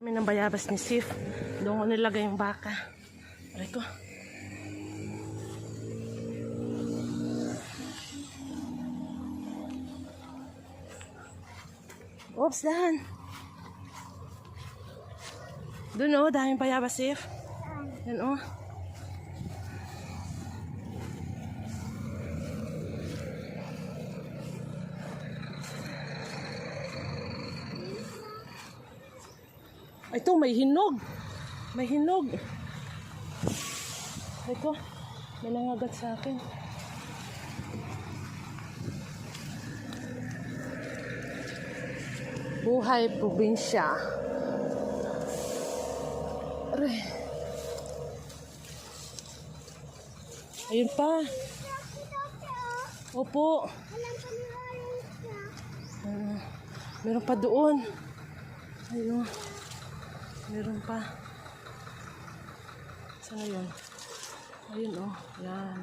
May nang bayabas ni Sif. Doon ko nilagay yung baka. Aray ko. Oops, dahan. Doon o, daming bayabas, Sif. Yan o. Ito, may hinog. May hinog. Ito, may nangagat sa akin. Buhay probinsya. Aray. Ayun pa. Opo. Meron pa doon. Ayun. Meron pa. Saan yun? Ayun oh. Yan.